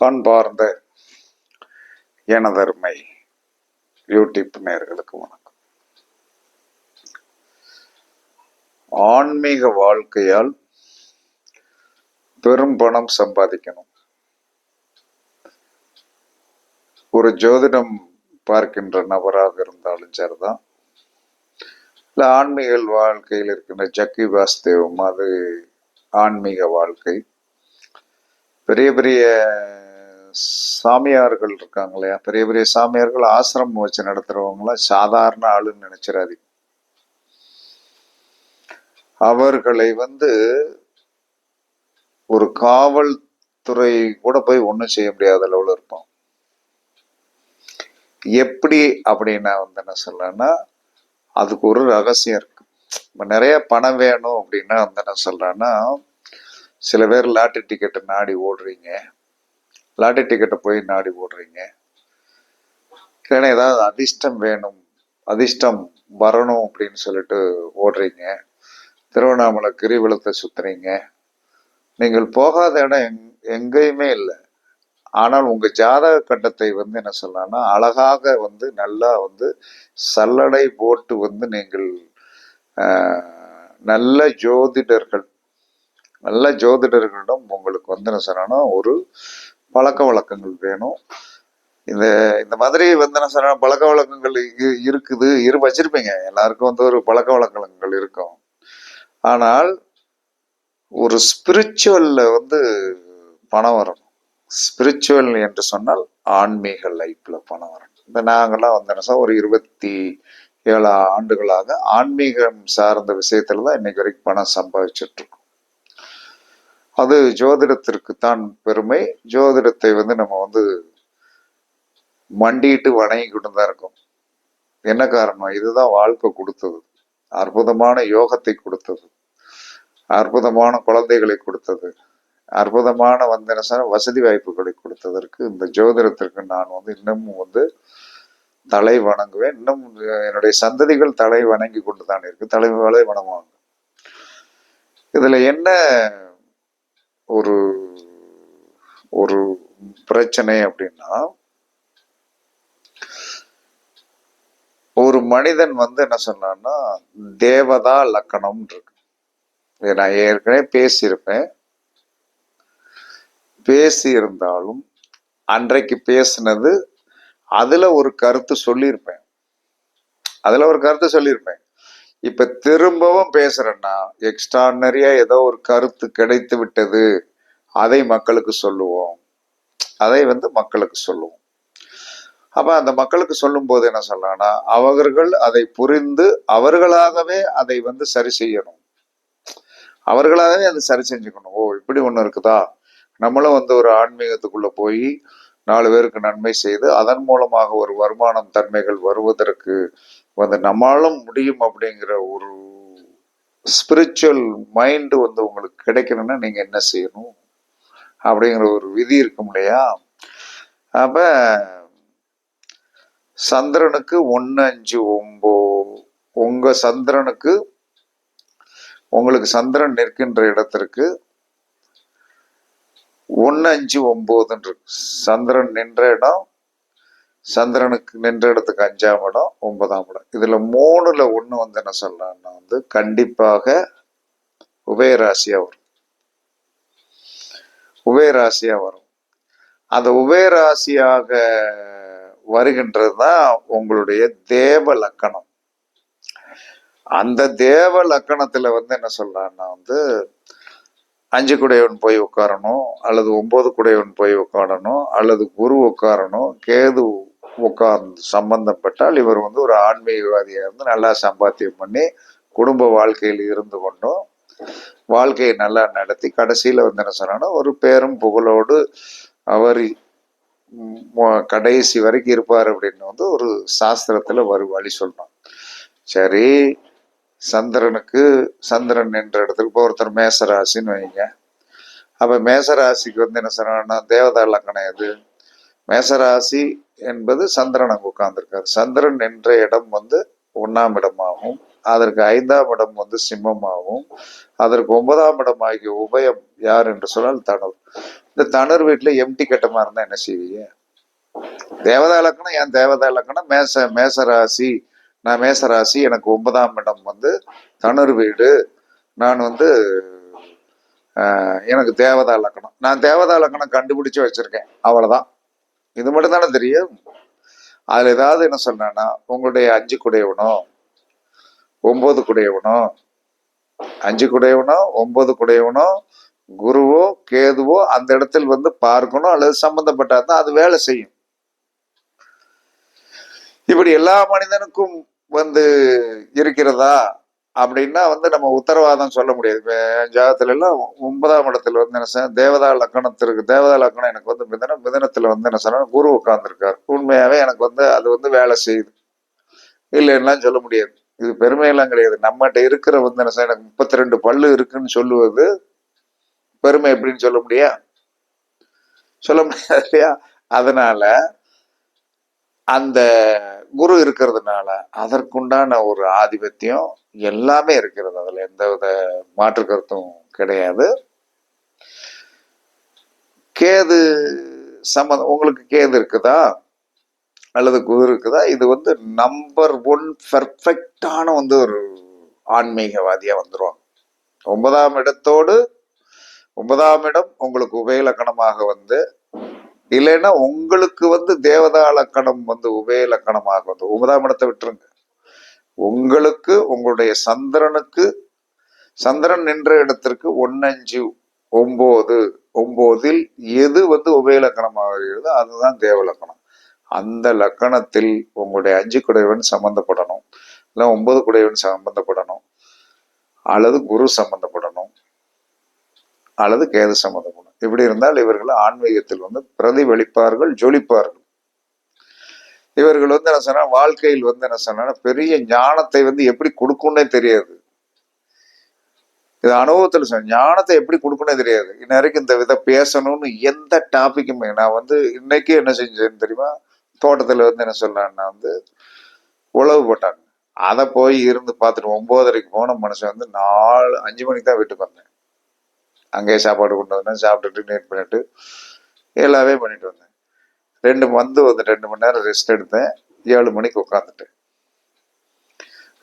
அன்பார்ந்த எனதருமை யூடியூப் நேயர்களுக்கு வணக்கம். ஆன்மீக வாழ்க்கையால் பெரும் பணம் சம்பாதிக்கணும். ஒரு ஜோதிடம் பார்க்கின்ற நபராக இருந்தாலும் சரிதான், இல்ல ஆன்மீக வாழ்க்கையில் இருக்கின்ற ஜக்கி வாசுதேவம், அது ஆன்மீக வாழ்க்கை. பெரிய பெரிய சாமியார்கள் இருக்காங்க இல்லையா, பெரிய பெரிய சாமியார்கள் ஆசிரமம் வச்சு நடத்துறவங்களாம் சாதாரண ஆளுன்னு நினைச்சிடாதீங்க. அவர்களை ஒரு காவல்துறை கூட போய் ஒன்றும் செய்ய முடியாத அளவில் இருப்போம். எப்படி அப்படின்னா என்ன சொல்றேன்னா, அதுக்கு ஒரு ரகசியம் இருக்கு. நிறைய பணம் வேணும் அப்படின்னா என்ன சொல்றேன்னா, சில பேர் லாட்டரி டிக்கெட்டை நாடி ஓடுறீங்க, லாட்டரி டிக்கெட்டை போய் நாடி ஓடுறீங்க. இல்லைன்னா ஏதாவது அதிர்ஷ்டம் வேணும், அதிர்ஷ்டம் வரணும் அப்படின்னு சொல்லிட்டு ஓடுறீங்க. திருவண்ணாமலை கிரிவலத்தை சுத்துறீங்க. நீங்கள் போகாத இடம் எங்கேயுமே இல்லை. ஆனால் உங்க ஜாதக கட்டத்தை என்ன சொல்லலாம்னா, அழகாக நல்லா சல்லடை போட்டு நீங்கள் நல்ல ஜோதிடர்களிடம் உங்களுக்கு என்ன சொல்லணும்னா ஒரு பழக்க வழக்கங்கள் வேணும். இந்த மாதிரி என்ன சொல்ற பழக்க வழக்கங்கள் இருக்குது, வச்சிருப்பீங்க. எல்லாருக்கும் ஒரு பழக்க வழக்கங்கள் இருக்கும். ஆனால் ஒரு ஸ்பிரிச்சுவல்ல பணம் வரணும். ஸ்பிரிச்சுவல் என்று சொன்னால் ஆன்மீக லைஃப்ல பணம் வரணும். இந்த நாங்கெல்லாம் ஒரு 27 ஆண்டுகளாக ஆன்மீகம் சார்ந்த விஷயத்துலதான் இன்னைக்கு வரைக்கும் பணம் சம்பாதிச்சுட்டு இருக்கோம். அது ஜோதிடத்திற்கு தான் பெருமை. ஜோதிடத்தை நம்ம மண்டிட்டு வணங்கிக்கிட்டு தான் இருக்கும். என்ன காரணம்? இதுதான் வாழ்க்கை கொடுத்தது, அற்புதமான யோகத்தை கொடுத்தது, அற்புதமான குழந்தைகளை கொடுத்தது, அற்புதமான வசதி வாய்ப்புகளை கொடுத்ததற்கு இந்த ஜோதிடத்திற்கு நான் இன்னமும் தலை வணங்குவேன். இன்னும் என்னுடைய சந்ததிகள் தலை வணங்கி கொண்டுதான் இருக்கு, தலைவலை வணங்குவாங்க. இதுல என்ன ஒரு ஒரு பிரச்சனை அப்படின்னா, ஒரு மனிதன் என்ன சொன்னான்னா தேவதா லக்கணம் இருக்கு. நான் ஏற்கனவே பேசியிருந்தாலும் அன்றைக்கு பேசினது அதுல ஒரு கருத்து சொல்லியிருப்பேன். இப்ப திரும்பவும் பேசுறேன்னா எக்ஸ்ட்ரானரியா ஏதோ ஒரு கருத்து கிடைத்து விட்டது, அதை மக்களுக்கு சொல்லுவோம். அப்ப அந்த மக்களுக்கு சொல்லும் போது என்ன சொல்லலாம்னா, அவர்கள் அதை புரிந்து அவர்களாகவே அதை சரி செய்யணும். அவர்களாகவே அதை சரி செஞ்சுக்கணும். ஓ, இப்படி ஒண்ணு இருக்குதா, நம்மளும் ஒரு ஆன்மீகத்துக்குள்ள போய் 4 பேருக்கு நன்மை செய்து அதன் மூலமாக ஒரு வருமானம் தன்மைகள் வருவதற்கு நம்மளும் முடியும் அப்படிங்கிற ஒரு ஸ்பிரிச்சுவல் மைண்ட் உங்களுக்கு கிடைக்கணும்னா நீங்க என்ன செய்யணும் அப்படிங்கிற ஒரு விதி இருக்கும் இல்லையா. அப்ப சந்திரனுக்கு 159, உங்க சந்திரனுக்கு, உங்களுக்கு சந்திரன் நிற்கின்ற இடத்திற்கு 159 இருக்கு. சந்திரன் நின்ற இடம், சந்திரனுக்கு நின்ற இடத்துக்கு 5ஆம் இடம், 9ஆம் இடம். இதுல 3ல் 1 என்ன சொல்லலாம்னா கண்டிப்பாக உபயராசியா வரும். அந்த உபயராசியாக வருகின்றதுதான் உங்களுடைய தேவ லக்கணம். அந்த தேவ லக்கணத்துல என்ன சொல்லலாம்னா 5 குடையவன் போய் உட்காரணும், அல்லது 9 குடையவன் போய் உட்காரணும், அல்லது குரு உட்காரணும், கேது உட்கார்ந்து சம்பந்தப்பட்டால் இவர் ஒரு ஆன்மீகவாதியா இருந்து நல்லா சம்பாத்தியம் பண்ணி குடும்ப வாழ்க்கையில் இருந்து கொண்டும் வாழ்க்கையை நல்லா நடத்தி கடைசியில என்ன சொன்னா ஒரு பேரும் புகழோடு அவர் கடைசி வரைக்கும் இருப்பார் அப்படின்னு ஒரு சாஸ்திரத்துல வழி சொல்லணும். சரி, சந்திரன் என்ற இடத்துக்கு இப்போ ஒருத்தர் மேசராசின்னு வைங்க. அப்ப மேசராசிக்கு என்ன சொன்னா தேவதா லக்கணம் எது? மேசராசி என்பது சந்திரன் அங்க உட்கார்ந்துருக்காரு. சந்திரன் என்ற இடம் 1ஆம் இடமாகும், அதற்கு 5ஆம் இடம் சிம்மமாகும், அதற்கு 9ஆம் இடம் ஆகிய உபயம் யார் என்று சொன்னால் தனவு. இந்த தனுர் வீட்டுல எம்டி கட்டமா இருந்தா என்ன செய்வீங்க? தேவதா இலக்கணம், என் தேவதா இலக்கணம் மேசராசி. நான் மேசராசி, எனக்கு 9ஆம் இடம் வந்து தனுர் வீடு. நான் வந்து எனக்கு தேவதா இலக்கணம், நான் தேவதா இலக்கணம் கண்டுபிடிச்சு வச்சிருக்கேன், அவ்வளவுதான். இது மட்டும் தானே தெரியும். அதுல ஏதாவது என்ன சொன்னா, உங்களுடைய 5 குடையவனோ 9 குடையவனோ 5 குடையவனோ 9 குடையவனோ குருவோ கேதுவோ அந்த இடத்தில் வந்து பார்க்கணும், அல்லது சம்பந்தப்பட்டாதான் அது வேலை செய்யும். இப்படி எல்லா மனிதனுக்கும் வந்து இருக்கிறதா அப்படின்னா வந்து நம்ம உத்தரவாதம் சொல்ல முடியாது. ஜாதத்துல எல்லாம் 9ஆம் இடத்துல வந்து என்ன சொன்ன, தேவதா லக்கணத்திற்கு, தேவதா லக்கணம் எனக்கு வந்து மிதனத்துல வந்து என்ன சொன்னா குரு உட்கார்ந்துருக்காரு. உண்மையாவே எனக்கு வந்து அது வந்து வேலை செய்யுது, இல்லைன்னா சொல்ல முடியாது. இது பெருமையெல்லாம் கிடையாது. நம்மகிட்ட இருக்கிற வந்து என்ன சொன்ன, எனக்கு 32 பல்லு இருக்குன்னு சொல்லுவது பெருமை. எப்படின்னு சொல்ல முடியா? சொல்ல முடியாது இல்லையா? அதனால அந்த குரு இருக்கிறதுனால அதற்குண்டான ஒரு ஆதிபத்தியம் எல்லாமே இருக்கிறது. அதுல எந்த வித மாற்று கருத்தும் கிடையாது. கேது சம்பந்தம், உங்களுக்கு கேது இருக்குதா அல்லது குரு இருக்குதா, இது வந்து நம்பர் 1 பெர்ஃபெக்டான வந்து ஒரு ஆன்மீகவாதியா வந்துருவாங்க. 9ஆம் இடத்தோடு 9ஆம் இடம் உங்களுக்கு உபயலக்கணமாக வந்து, இல்லைன்னா உங்களுக்கு வந்து தேவதா லக்கணம் வந்து உபயலக்கணமாக வந்து, 9ஆம் இடத்தை விட்டுருங்க, உங்களுக்கு உங்களுடைய சந்திரனுக்கு, சந்திரன் நின்ற இடத்திற்கு 1 5 9 9ல் எது வந்து உபயலக்கணமாக இருக்கிறதோ அதுதான் தேவலக்கணம். அந்த லக்கணத்தில் உங்களுடைய 5 குடைவன் சம்பந்தப்படணும், இல்லை 9 குடைவன் சம்பந்தப்படணும், அல்லது குரு சம்பந்தப்படணும், அல்லது கேது சம்பந்தப்படணும். இப்படி இருந்தால் இவர்கள் ஆன்மீகத்தில் வந்து பிரதிபலிப்பார்கள், ஜொலிப்பார்கள். இவர்கள் வந்து என்ன சொன்னா, வாழ்க்கையில் வந்து என்ன சொன்னா பெரிய ஞானத்தை வந்து எப்படி கொடுக்கும்னே தெரியாது. இது அனுபவத்துல சொன்ன, ஞானத்தை எப்படி கொடுக்குன்னே தெரியாது. இன்னைக்கு இந்த வித பேசணும்னு எந்த டாபிக்குமே, நான் வந்து இன்னைக்கு என்ன செஞ்சேன்னு தெரியுமா, தோட்டத்துல வந்து என்ன சொன்னான்னா வந்து உழவு போட்டாங்க, அதை போய் இருந்து பார்த்துட்டு 9:30க்கு போன மனுஷன் வந்து 4 5 மணிக்கு தான் வீட்டுக்கு வந்தேன். அங்கேயே சாப்பாடு கொண்டு வந்தேன், சாப்பிட்டுட்டு நீட் பண்ணிட்டு எல்லாமே பண்ணிட்டு வந்தேன். 2 மணி நேரம் ரெஸ்ட் எடுத்தேன். 7 மணிக்கு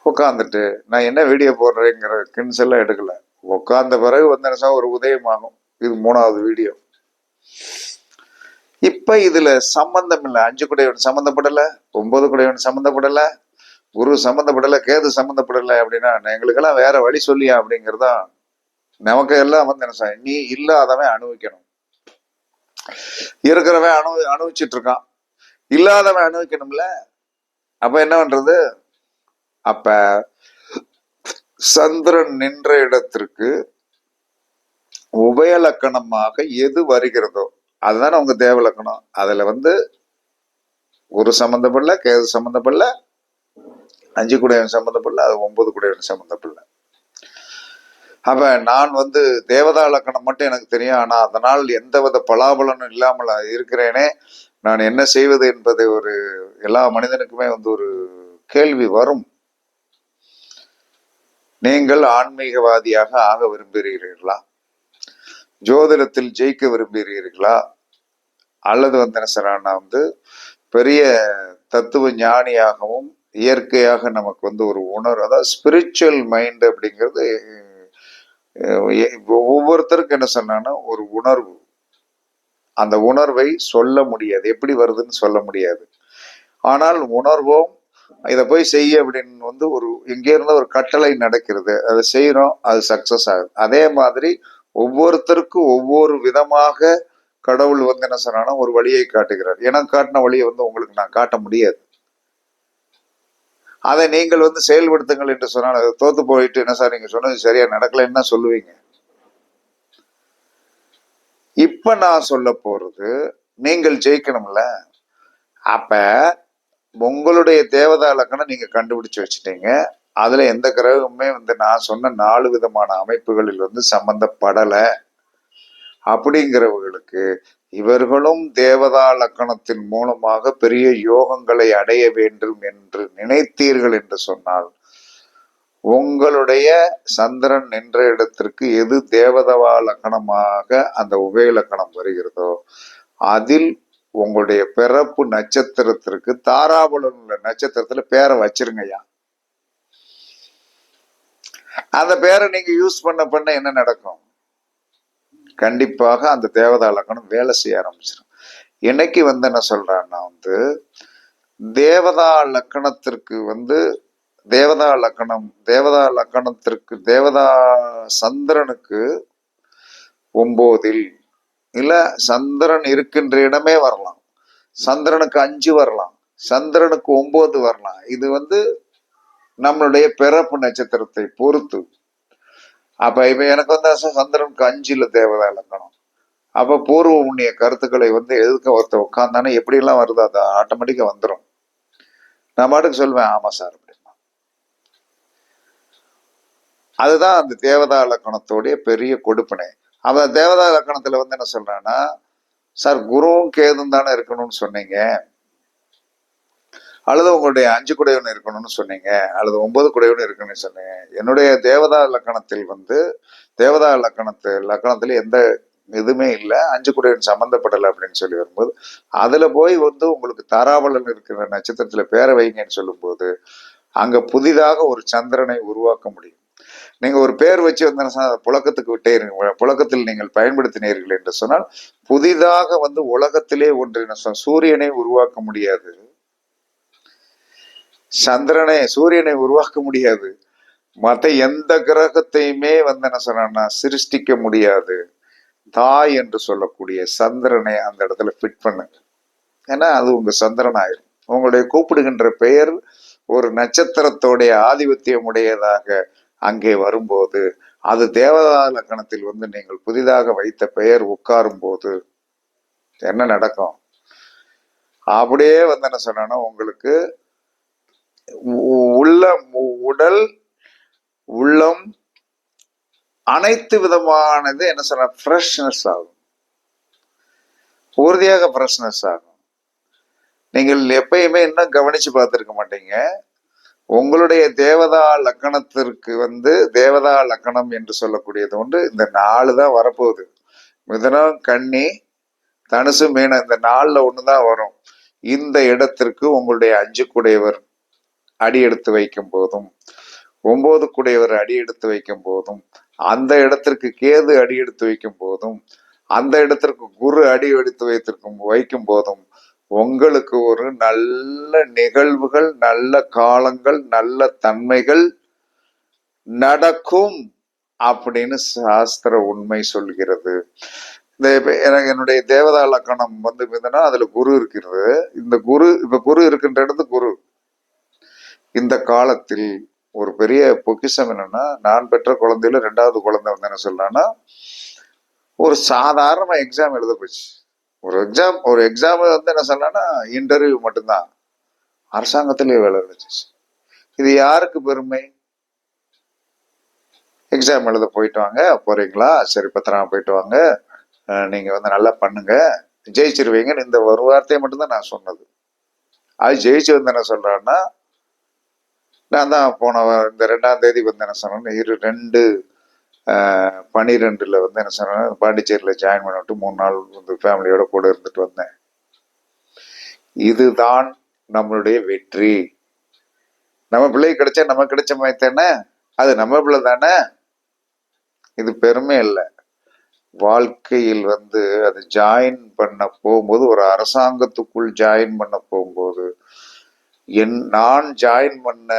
உட்காந்துட்டு நான் என்ன வீடியோ போடுறேங்கிற கின்ஸ் எல்லாம் எடுக்கல. உட்கார்ந்த பிறகு வந்து என்ன ஒரு உதயமாகும். இது 3வது வீடியோ. இப்ப இதுல சம்பந்தம் இல்லை, 5 குடையவன் சம்பந்தப்படல, 9 குடையவன் சம்பந்தப்படல, குரு சம்பந்தப்படல, கேது சம்பந்தப்படல. அப்படின்னா எங்களுக்கெல்லாம் வேற வழி சொல்லியா அப்படிங்கிறதா. நமக்கு எல்லாம் வந்து என்ன, நீ இல்லாதவன் அனுபவிக்கணும், இருக்கிறவன் அனுபவிச்சுட்டு இருக்கான், இல்லாதவன் அனுபவிக்கணும்ல. அப்ப என்ன பண்றது? அப்ப சந்திரன் நின்ற இடத்திற்கு உபயலக்கணமாக எது வருகிறதோ அதுதானே உங்க தேவலக்கணம். அதுல வந்து குரு சம்பந்தப்படல, கேது சம்பந்தப்படல, 5 குடையவன் சம்பந்தப்படல, அது 9 குடையவன் சம்பந்தப்படல. அப்ப நான் வந்து தேவதா இலக்கணம் மட்டும் எனக்கு தெரியும், ஆனா அதனால் எந்தவித பலாபலனும் இல்லாமல் இருக்கிறேனே, நான் என்ன செய்வது என்பது ஒரு எல்லா மனிதனுக்குமே வந்து ஒரு கேள்வி வரும். நீங்கள் ஆன்மீகவாதியாக ஆக விரும்புகிறீர்களா? ஜோதிடத்தில் ஜெயிக்க விரும்புகிறீர்களா? அல்லது வந்து என்ன சொல்றான்னா வந்து பெரிய தத்துவ ஞானியாகவும் இயற்கையாக நமக்கு வந்து ஒரு உணர்வு, அதாவது ஸ்பிரிச்சுவல் மைண்ட் அப்படிங்கிறது ஒவ்வொருத்தருக்கும் என்ன சொன்னா ஒரு உணர்வு. அந்த உணர்வை சொல்ல முடியாது, எப்படி வருதுன்னு சொல்ல முடியாது. ஆனால் உணர்வோம், இதை போய் செய்ய அப்படின்னு வந்து ஒரு எங்கே இருந்த ஒரு கட்டளை நடக்கிறது, அதை செய்யறோம், அது சக்சஸ் ஆகுது. அதே மாதிரி ஒவ்வொருத்தருக்கும் ஒவ்வொரு விதமாக கடவுள் வந்து என்ன சொன்னா ஒரு வழியை காட்டுகிறார். எனக்கு காட்டின வழியை வந்து உங்களுக்கு நான் காட்ட முடியாது. அதை நீங்கள் வந்து செயல்படுத்துங்கள் என்று சொன்னால் அதை தோத்து போயிட்டு என்ன சார் நீங்க சொன்னது சரியா நடக்கலைன்னு தான் சொல்லுவீங்க. இப்ப நான் சொல்ல போறது, நீங்கள் ஜெயிக்கணும்ல. அப்ப உங்களுடைய தேவதா இலக்கணம் நீங்க கண்டுபிடிச்சு வச்சுட்டீங்க. அதுல எந்த கிரகமுமே வந்து நான் சொன்ன 4 விதமான அமைப்புகளில் வந்து சம்பந்தப்படல அப்படிங்கிறவர்களுக்கு, இவர்களும் தேவதா லக்கணத்தின் மூலமாக பெரிய யோகங்களை அடைய வேண்டும் என்று நினைத்தீர்கள் என்று சொன்னால் உங்களுடைய சந்திரன் நின்ற இடத்திற்கு எது தேவதவா லக்கணமாக அந்த உபய லக்கணம் வருகிறதோ அதில் உங்களுடைய பிறப்பு நட்சத்திரத்திற்கு தாராபலம் உள்ள நட்சத்திரத்துல பேரை வச்சிருங்கய்யா. அந்த பேரை நீங்க யூஸ் பண்ண என்ன நடக்கும்? கண்டிப்பாக அந்த தேவதா லக்கணம் வேலை செய்ய ஆரம்பிச்சிடும். இன்னைக்கு என்ன சொல்றான்னா தேவதா லக்கணத்திற்கு தேவதா லக்கணத்திற்கு தேவதா சந்திரனுக்கு 9 இல்ல சந்திரன் இருக்கின்ற இடமே வரலாம், சந்திரனுக்கு 5 வரலாம், சந்திரனுக்கு 9 வரலாம். இது நம்மளுடைய பிறப்பு நட்சத்திரத்தை பொறுத்து. அப்ப இப்ப எனக்கு சந்திரனுக்கு 5ல தேவதா லக்கணம். அப்ப பூர்வ புண்ணிய கருத்துக்களை எதுக்க ஒருத்த உட்காந்தானே எப்படி எல்லாம் வருது, அது ஆட்டோமேட்டிக்கா வந்துடும். நான் பாட்டுக்கு சொல்லுவேன், ஆமா சார் அப்படின்னா. அதுதான் அந்த தேவதா லக்கணத்தோடைய பெரிய கொடுப்பினை. அவ தேவதா லக்கணத்துல என்ன சொல்றான்னா, சார் குருவும் கேதும் தானே இருக்கணும்னு சொன்னீங்க, அல்லது உங்களுடைய 5 குடையவன் இருக்கணும்னு சொன்னீங்க, அல்லது 9 குடையவன் இருக்கணும்னு சொன்னீங்க. என்னுடைய தேவதா லக்கணத்தில் தேவதா லக்கணத்துல எந்த எதுவுமே இல்லை, 5 குடையவன் சம்பந்தப்படலை அப்படின்னு சொல்லி வரும்போது, அதுல போய் உங்களுக்கு தாராபலன் இருக்கிற நட்சத்திரத்துல பேர வைங்கன்னு சொல்லும்போது அங்க புதிதாக ஒரு சந்திரனை உருவாக்க முடியும். நீங்க ஒரு பேர் வச்சு புழக்கத்துக்கு விட்டே புழக்கத்தில் நீங்கள் பயன்படுத்தினீர்கள் என்று சொன்னால் புதிதாக உலகத்திலே ஒன்று சூரியனை உருவாக்க முடியாது, சூரியனை உருவாக்க முடியாது, மற்ற எந்த கிரகத்தையுமே என்ன சொன்னா சிருஷ்டிக்க முடியாது. தாய் என்று சொல்லக்கூடிய சந்திரனை அந்த இடத்துல ஃபிட் பண்ணுங்க. ஏன்னா அது உங்க சந்திரன் ஆயிரும். உங்களுடைய கூப்பிடுகின்ற பெயர் ஒரு நட்சத்திரத்தோடைய ஆதிபத்தியம் உடையதாக அங்கே வரும்போது அது தேவதா லக்கணத்தில் நீங்கள் புதிதாக வைத்த பெயர் உட்காரும் போது என்ன நடக்கும்? அப்படியே என்ன சொன்னா உங்களுக்கு உடல் உள்ளம் அனைத்து விதமானது என்ன சொன்ன ஃப்ரெஷ்னஸ் ஆகும், உறுதியாக ஃப்ரெஷ்னஸ் ஆகும். நீங்கள் எப்பயுமே இன்னும் கவனிச்சு பார்த்திருக்க மாட்டீங்க, உங்களுடைய தேவதா லக்கணத்திற்கு தேவதா லக்கணம் என்று சொல்லக்கூடியது இந்த 4 தான் வரப்போகுது. மிதுனம், கன்னி, தனுசு, மீனம், இந்த 4ல ஒண்ணுதான் வரும். இந்த இடத்திற்கு உங்களுடைய 5 குடையவர் அடி எடுத்து வைக்கும் போதும் 9 குடையவர் அடி எடுத்து வைக்கும் போதும் அந்த இடத்திற்கு கேது அடி எடுத்து வைக்கும் போதும் அந்த இடத்திற்கு குரு அடி எடுத்து வைக்கும் போதும் உங்களுக்கு ஒரு நல்ல நிகழ்வுகள், நல்ல காலங்கள், நல்ல தன்மைகள் நடக்கும் அப்படின்னு சாஸ்திர உண்மை சொல்கிறது. என்னுடைய தேவதா லக்கணம் அதுல குரு இருக்கிறது. இந்த குரு இப்ப குரு இருக்கின்ற இடத்து குரு இந்த காலத்தில் ஒரு பெரிய பொக்கிஷம் என்னன்னா, நான் பெற்ற குழந்தையில 2வது குழந்தை என்ன சொல்லலாம்னா, ஒரு சாதாரண எக்ஸாம் எழுத போச்சு. ஒரு எக்ஸாம் என்ன சொல்லலாம்னா இன்டர்வியூ மட்டும்தான், அரசாங்கத்திலே வேலை கிடைச்சிச்சு. இது யாருக்கு பெருமை? எக்ஸாம் எழுத போயிட்டு வாங்க, போறீங்களா, சரி பத்திரமா போயிட்டு வாங்க, நீங்க நல்லா பண்ணுங்க, ஜெயிச்சிருவீங்கன்னு இந்த ஒரு வார்த்தையை மட்டும்தான் நான் சொன்னது. அது ஜெயிச்சு என்ன சொல்றான்னா, நான் தான் போன இந்த 2ஆம் தேதி என்ன சொன்னேன், 2/12 என்ன சொன்னேன், பாண்டிச்சேரியில் ஜாயின் பண்ணிட்டு 3 நாள் ஃபேமிலியோட கூட இருந்துட்டு வந்தேன். இதுதான் நம்மளுடைய வெற்றி. நம்ம பிள்ளைக்கு கிடைச்சா நமக்கு கிடைச்ச மாதிரி தானே, அது நம்ம பிள்ளை தானே. இது பெருமை இல்லை. வாழ்க்கையில் அது ஜாயின் பண்ண போகும்போது, ஒரு அரசாங்கத்துக்குள் ஜாயின் பண்ண போகும்போது, நான் ஜாயின் பண்ண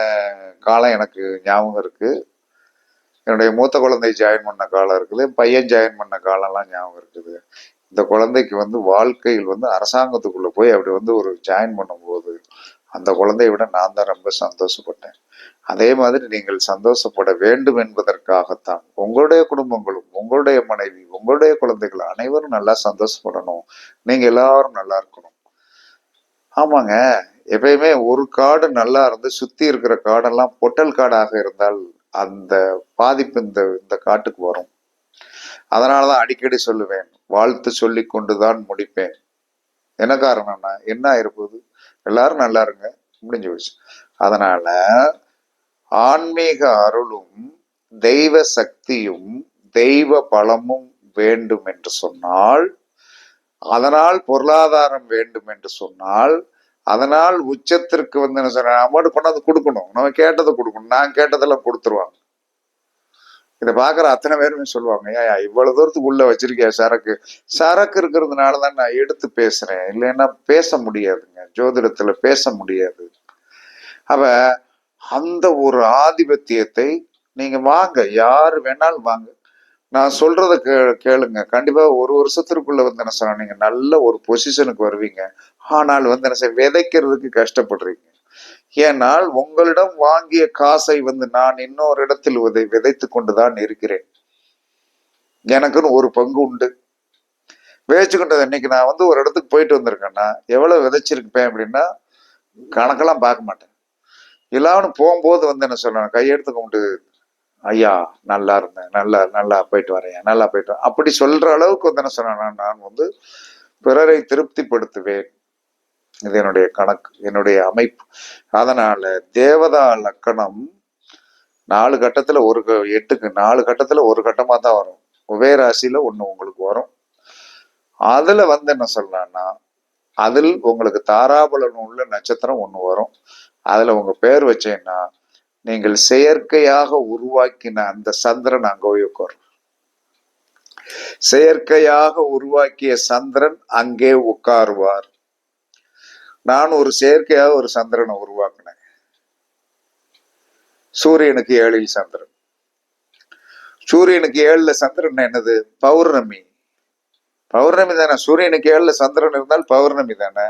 காலம் எனக்கு ஞாபகம் இருக்கு, என்னுடைய மூத்த குழந்தை ஜாயின் பண்ண காலம் இருக்குது, பையன் ஜாயின் பண்ண காலம்லாம் ஞாபகம் இருக்குது. இந்த குழந்தைக்கு வாழ்க்கையில் அரசாங்கத்துக்குள்ள போய் அப்படி ஒரு ஜாயின் பண்ணும்போது அந்த குழந்தைய விட நான் தான் ரொம்ப சந்தோஷப்பட்டேன். அதே மாதிரி நீங்கள் சந்தோஷப்பட வேண்டும் என்பதற்காகத்தான் உங்களுடைய குடும்பங்களும், உங்களுடைய மனைவி, உங்களுடைய குழந்தைகள் அனைவரும் நல்லா சந்தோஷப்படணும், நீங்க எல்லாரும் நல்லா இருக்கணும். ஆமாங்க, எப்பயுமே ஒரு காடு நல்லா இருந்து சுத்தி இருக்கிற காடெல்லாம் பொட்டல் காடாக இருந்தால் அந்த பாதிப்பு இந்த காட்டுக்கு வரும். அதனாலதான் அடிக்கடி சொல்லுவேன், வாழ்த்து சொல்லி கொண்டுதான் முடிப்பேன். என்ன காரணம்னா, என்ன ஆயிருப்போது, எல்லாரும் நல்லா இருங்க, முடிஞ்சு போச்சு. அதனால ஆன்மீக அருளும் தெய்வ சக்தியும் தெய்வ பலமும் வேண்டும் என்று சொன்னால், அதனால் பொருளாதாரம் வேண்டும் என்று சொன்னால், அதனால் உச்சத்திற்கு வந்து என்ன சொல்ற அமௌண்ட் கொண்டாந்து கொடுக்கணும். நம்ம கேட்டதை கொடுக்கணும். நான் கேட்டதெல்லாம் கொடுத்துருவாங்க. இதை பாக்குற அத்தனை பேருமே சொல்லுவாங்க, ஏன் இவ்வளவு தூரத்துக்கு உள்ள வச்சிருக்கியா சரக்கு? சரக்கு இருக்கிறதுனாலதான் நான் எடுத்து பேசுறேன், இல்லைன்னா பேச முடியாதுங்க. ஜோதிடத்துல பேச முடியாது. அவ அந்த ஒரு ஆதிபத்தியத்தை நீங்க வாங்க, யாரு வேணாலும் வாங்க, நான் சொல்றத கேளுங்க. கண்டிப்பா ஒரு வருஷத்திற்குள்ள வந்து என்ன சொன்ன நீங்க நல்ல ஒரு பொசிஷனுக்கு வருவீங்க. ஆனால் வந்து என்ன செய்ய விதைக்கிறதுக்கு கஷ்டப்படுறீங்க. ஏனால் உங்களிடம் வாங்கிய காசை வந்து நான் இன்னொரு இடத்தில் விதைத்து கொண்டுதான் இருக்கிறேன். எனக்குன்னு ஒரு பங்கு உண்டு. விதைச்சுக்கிட்டது இன்னைக்கு நான் வந்து ஒரு இடத்துக்கு போயிட்டு வந்திருக்கேன்னா எவ்வளவு விதைச்சிருப்பேன் அப்படின்னா கணக்கெல்லாம் பார்க்க மாட்டேன். எல்லாரும் போகும்போது வந்து என்ன சொல்றேன், கையெடுத்து கும்பிட்டு ஐயா நல்லா இருந்தேன், நல்லா நல்லா போயிட்டு வரேன், நல்லா போயிட்டு வரேன் அப்படி சொல்ற அளவுக்கு வந்து என்ன சொன்னேன், நான் வந்து பிறரை திருப்திப்படுத்துவேன். இது என்னுடைய கணக்கு, என்னுடைய அமைப்பு. அதனால தேவதா லக்கணம் 4 கட்டத்துல 8க்கு 4 கட்டத்துல ஒரு கட்டமா தான் வரும். உபயராசியில ஒண்ணு உங்களுக்கு வரும். அதுல வந்து என்ன சொல்லலாம்னா, அதில் உங்களுக்கு தாராபலன் உள்ள நட்சத்திரம் ஒண்ணு வரும். அதுல உங்க பேர் வச்சேன்னா நீங்கள் செயற்கையாக உருவாக்கின அந்த சந்திரன் அங்க போய் உட்காரும். செயற்கையாக உருவாக்கிய சந்திரன் அங்கே உட்காருவார். நான் ஒரு செயற்கையாக ஒரு சந்திரனை உருவாக்கினேன். சூரியனுக்கு 7ல் சந்திரன். சூரியனுக்கு 7ல சந்திரன் என்னது? பௌர்ணமி. பௌர்ணமி தானே. சூரியனுக்கு 7ல சந்திரன் இருந்தால் பௌர்ணமி தானே.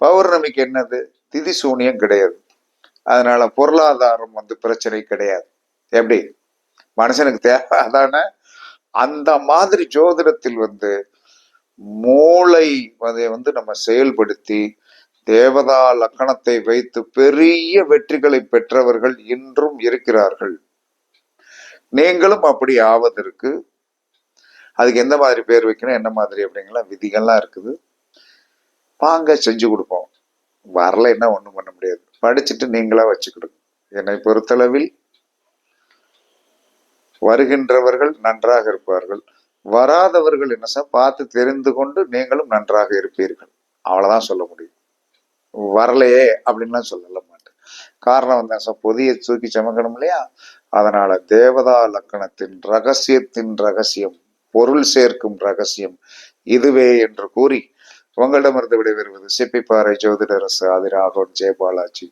பௌர்ணமிக்கு என்னது? திதி சூனியம் கிடையாது. அதனால பொருளாதாரம் வந்து பிரச்சனை கிடையாது. எப்படி மனுஷனுக்கு தேவை அதான. அந்த மாதிரி ஜோதிடத்தில் வந்து மூளை அதை வந்து நம்ம செயல்படுத்தி தேவதா லக்கணத்தை வைத்து பெரிய வெற்றிகளை பெற்றவர்கள் இன்றும் இருக்கிறார்கள். நீங்களும் அப்படி ஆவதற்கு அதுக்கு எந்த மாதிரி பேர் வைக்கணும், என்ன மாதிரி அப்படிங்கிற விதிகள்லாம் இருக்குது. வாங்க செஞ்சு கொடுப்போம். வரல என்ன ஒண்ணும் பண்ண முடியாது. படிச்சுட்டு நீங்களா வச்சுக்கிடுங்க. என்னை பொறுத்தளவில் வருகின்றவர்கள் நன்றாக இருப்பார்கள், வராதவர்கள் என்ன பார்த்து தெரிந்து கொண்டு நீங்களும் நன்றாக இருப்பீர்கள். அவ்வளவுதான் சொல்ல முடியும். வரலையே அப்படின்லாம் சொல்லல மாட்டேன். காரணம் வந்து பொதியை தூக்கி சமக்கணும் இல்லையா. அதனால தேவதா லக்கணத்தின் ரகசியத்தின் ரகசியம், பொருள் சேர்க்கும் ரகசியம் இதுவே என்று கூறி உங்களிடமிருந்து விடைபெறுவது சிப்பிப்பாறை ஜோதிடரசு ஆதிராகவன் ஜெயபாலாஜி.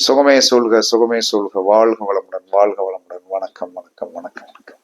சுகமே சூழ்க, சுகமே சூழ்க. வாழ்க வளமுடன், வாழ்க வளமுடன். வணக்கம், வணக்கம், வணக்கம், வணக்கம்.